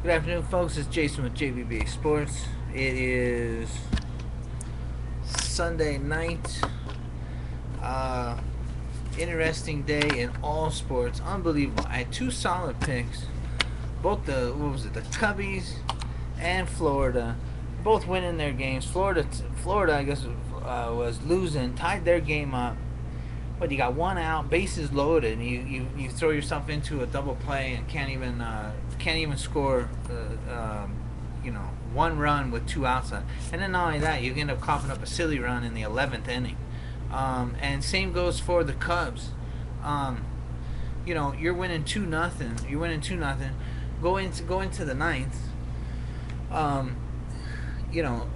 Good afternoon, folks. It's Jason with JBBASports. It is Sunday night. Uh, Interesting day in all sports. Unbelievable. I had two solid picks. Both the Cubbies and Florida, both winning their games. Florida, I guess, was losing, tied their game up. But you got one out, bases loaded, and you throw yourself into a double play and can't even score, one run with two outs. And then not only that, you end up coughing up a silly run in the 11th inning. And same goes for the Cubs. You're winning 2-0. You're winning 2-0. Go into the ninth. You know,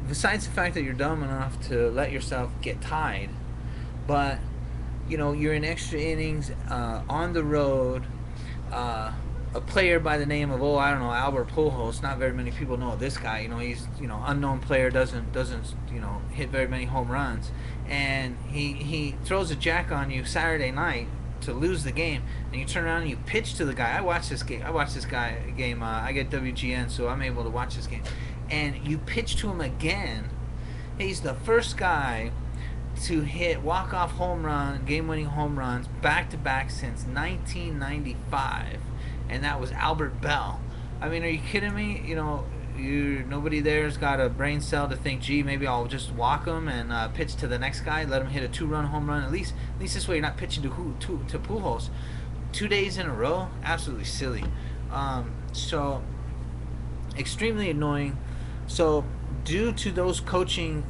Besides the fact that you're dumb enough to let yourself get tied, but you're in extra innings, on the road. A player by the name of Albert Pujols. Not very many people know this guy. He's unknown player, doesn't hit very many home runs, and he throws a jack on you Saturday night to lose the game, and you turn around and you pitch to the guy. I watch this game. I get WGN, so I'm able to watch this game, and you pitch to him again. He's the first guy to hit walk-off home run, game-winning home runs back-to-back since 1995, and that was Albert Bell. I mean, are you kidding me? Nobody there's got a brain cell to think, gee, maybe I'll just walk him and pitch to the next guy, let him hit a two-run home run. At least this way you're not pitching to Pujols 2 days in a row. Absolutely silly. So extremely annoying. So due to those coaching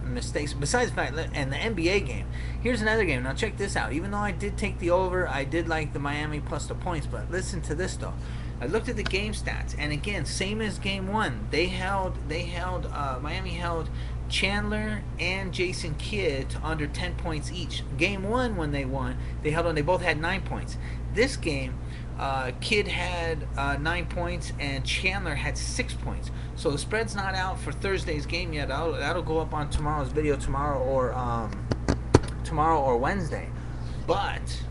mistakes, besides the fact, and the NBA game, here's another game. Now check this out. Even though I did take the over, I did like the Miami plus the points, but listen to this though. I looked at the game stats, and again, same as game one. Miami held Chandler and Jason Kidd to under 10 points each. Game one, when they won, they both had 9 points. This game, Kidd had 9 points and Chandler had 6 points. So the spread's not out for Thursday's game yet. That'll go up on tomorrow's video tomorrow or Wednesday. But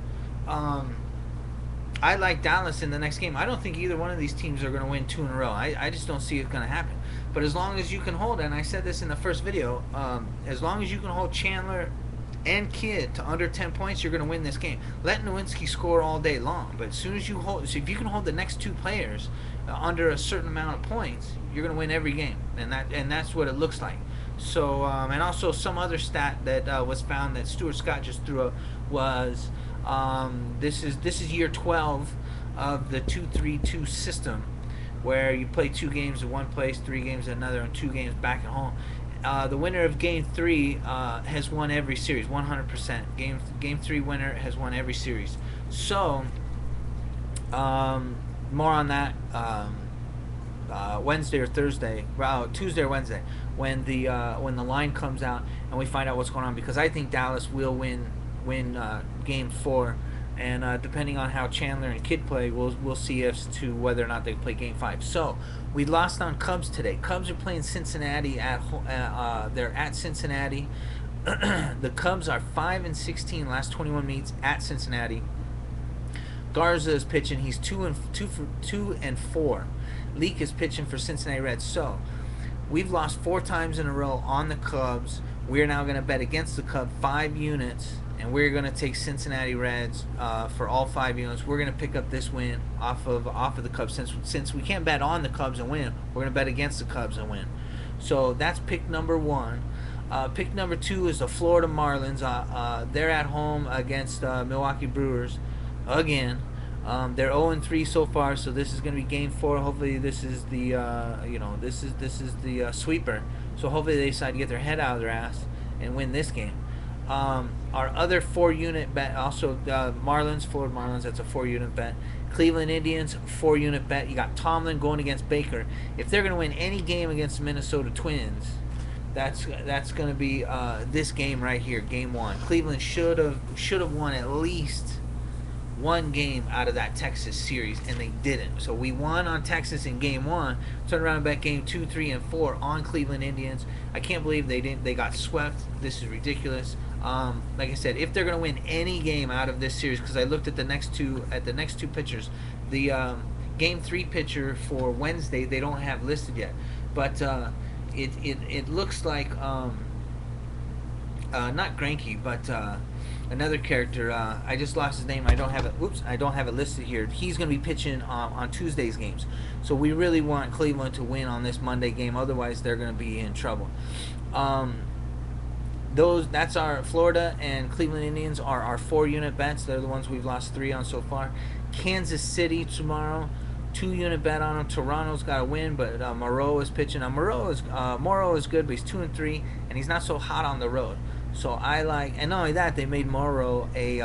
I like Dallas in the next game. I don't think either one of these teams are going to win 2 in a row. I just don't see it going to happen. But as long as you can hold, and I said this in the first video, as long as you can hold Chandler and Kidd to under 10 points, you're going to win this game. Let Nowinski score all day long, but as soon as so if you can hold the next two players under a certain amount of points, you're going to win every game, and that's what it looks like. So and also some other stat that was found that Stuart Scott just threw up was this is year 12 of the 2-3-2 system, where you play 2 games in one place, 3 games in another, and 2 games back at home. The winner of Game 3 has won every series, 100%. Game 3 winner has won every series. So, more on that Wednesday or Thursday, Tuesday or Wednesday, when the line comes out and we find out what's going on. Because I think Dallas will win Game 4. And depending on how Chandler and Kidd play, we'll see as to whether or not they play Game 5. So we lost on Cubs today. Cubs are playing Cincinnati they're at Cincinnati. The Cubs are 5-16 last 21 meets at Cincinnati. Garza is pitching. He's 2-4. Leak is pitching for Cincinnati Reds. So we've lost 4 times in a row on the Cubs. We're now going to bet against the Cubs 5 units. And we're going to take Cincinnati Reds for all 5 units. We're going to pick up this win off of the Cubs. Since we can't bet on the Cubs and win, we're going to bet against the Cubs and win. So that's pick number 1. Pick number 2 is the Florida Marlins. They're at home against Milwaukee Brewers again. They're 0-3 so far, so this is going to be Game 4. Hopefully, this is the the sweeper. So hopefully they decide to get their head out of their ass and win this game. Our other 4-unit bet, also Florida Marlins, that's a 4-unit bet. Cleveland Indians, 4-unit bet. You got Tomlin going against Baker. If they're going to win any game against the Minnesota Twins, that's going to be this game right here, Game 1. Cleveland should have won at least 1 game out of that Texas series, and they didn't. So we won on Texas in Game 1. Turned around and bet Game 2, 3, and 4 on Cleveland Indians. I can't believe they didn't. They got swept. This is ridiculous. Like I said, if they're going to win any game out of this series, because I looked at the next two pitchers, the Game 3 pitcher for Wednesday they don't have listed yet, but it looks like not Granky, but another character. I just lost his name. I don't have it. Oops, I don't have it listed here. He's going to be pitching on Tuesday's games. So we really want Cleveland to win on this Monday game. Otherwise, they're going to be in trouble. That's our Florida and Cleveland Indians are our 4-unit bets. They're the ones we've lost 3 on so far. Kansas City tomorrow, 2-unit bet on them. Toronto's got a win, but Morrow is pitching. Morrow is good, but he's 2-3, and he's not so hot on the road. So I like, and not only that, they made Morrow a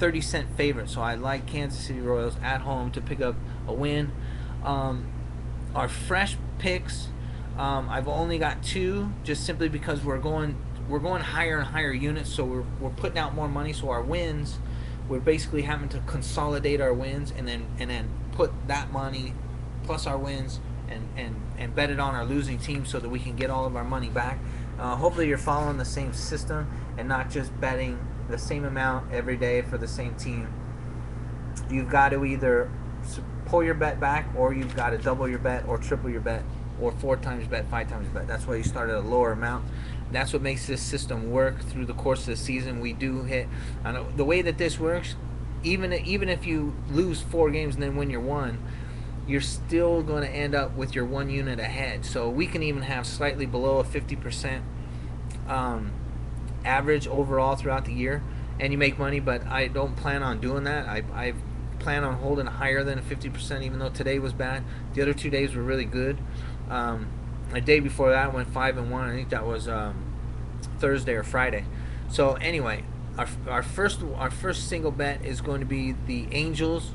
30-cent favorite. So I like Kansas City Royals at home to pick up a win. Our fresh picks, I've only got 2, just simply because we're going higher and higher units. So we're putting out more money. So our wins, we're basically having to consolidate our wins and then put that money plus our wins and bet it on our losing team so that we can get all of our money back. Hopefully you're following the same system and not just betting the same amount every day for the same team. You've got to either pull your bet back, or you've got to double your bet or triple your bet, or 4 times bet, 5 times bet. That's why you start at a lower amount. That's what makes this system work through the course of the season. We do hit, the way that this works, even if you lose 4 games and then win your 1, you're still going to end up with your 1 unit ahead. So we can even have slightly below a 50% average overall throughout the year, and you make money. But I don't plan on doing that. I plan on holding higher than a 50%, even though today was bad. The other 2 days were really good. A day before that I went 5-1. I think that was Thursday or Friday. So anyway, our first single bet is going to be the Angels,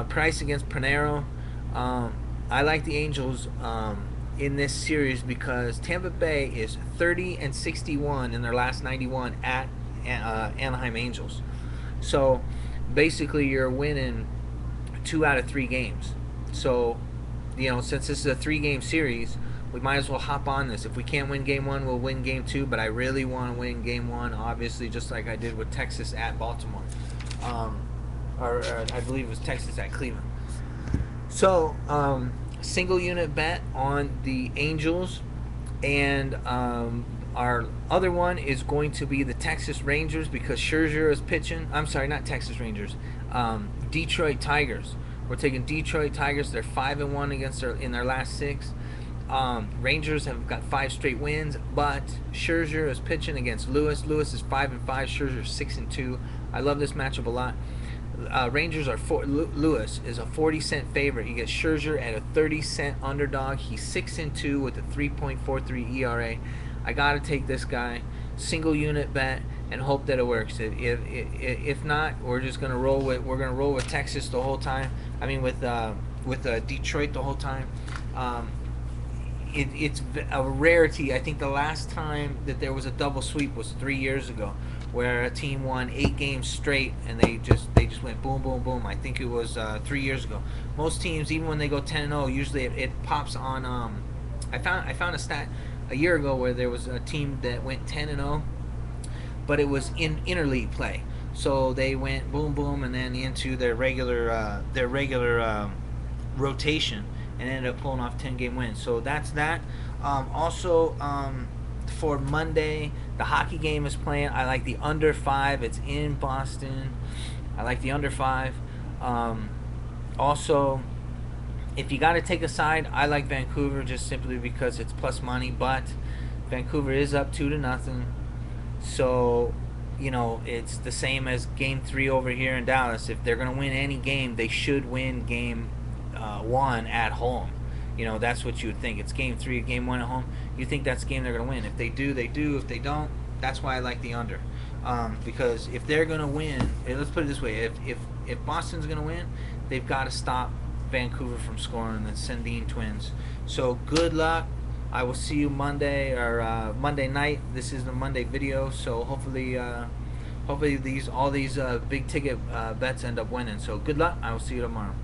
Price against Panero. I like the Angels in this series because Tampa Bay is 30-61 in their last 91 at Anaheim Angels. So basically you're winning 2 out of 3 games. So, since this is a 3-game series, we might as well hop on this. If we can't win game 1, we'll win game 2, but I really want to win game 1, obviously, just like I did with Texas at Baltimore. Or I believe it was Texas at Cleveland. So, single unit bet on the Angels, and our other one is going to be the Texas Rangers because Scherzer is pitching. I'm sorry, not Texas Rangers. Detroit Tigers. We're taking Detroit Tigers. They're 5-1 in their last 6. Rangers have got 5 straight wins, but Scherzer is pitching against Lewis. Lewis is 5-5. Scherzer is 6-2. I love this matchup a lot. Rangers are Lewis is a 40-cent favorite. You get Scherzer at a 30-cent underdog. He's 6-2 with a 3.43 ERA. I gotta take this guy, single unit bet, and hope that it works. If not, we're just gonna roll with Texas the whole time. I mean with Detroit the whole time. It's a rarity. I think the last time that there was a double sweep was 3 years ago, where a team won 8 games straight and they just went boom, boom, boom. I think it was 3 years ago. Most teams, even when they go 10-0, usually it pops on. I found a stat a year ago where there was a team that went 10-0, but it was in interleague play. So they went boom, boom, and then into their regular rotation, and ended up pulling off 10-game wins. So that's that. Also, for Monday, the hockey game is playing. I like the under 5. It's in Boston. I like the under 5. Also, if you got to take a side, I like Vancouver just simply because it's plus money. But Vancouver is up 2-0. So, it's the same as game 3 over here in Dallas. If they're going to win any game, they should win game 1 at home. That's what you would think. It's game 3, game 1 at home. You think that's the game they're going to win. If they do, they do. If they don't, that's why I like the under. Because if they're going to win, let's put it this way: if Boston's going to win, they've got to stop Vancouver from scoring the Sandin Twins. So good luck. I will see you Monday or Monday night. This is the Monday video. So hopefully all these big ticket bets end up winning. So good luck. I will see you tomorrow.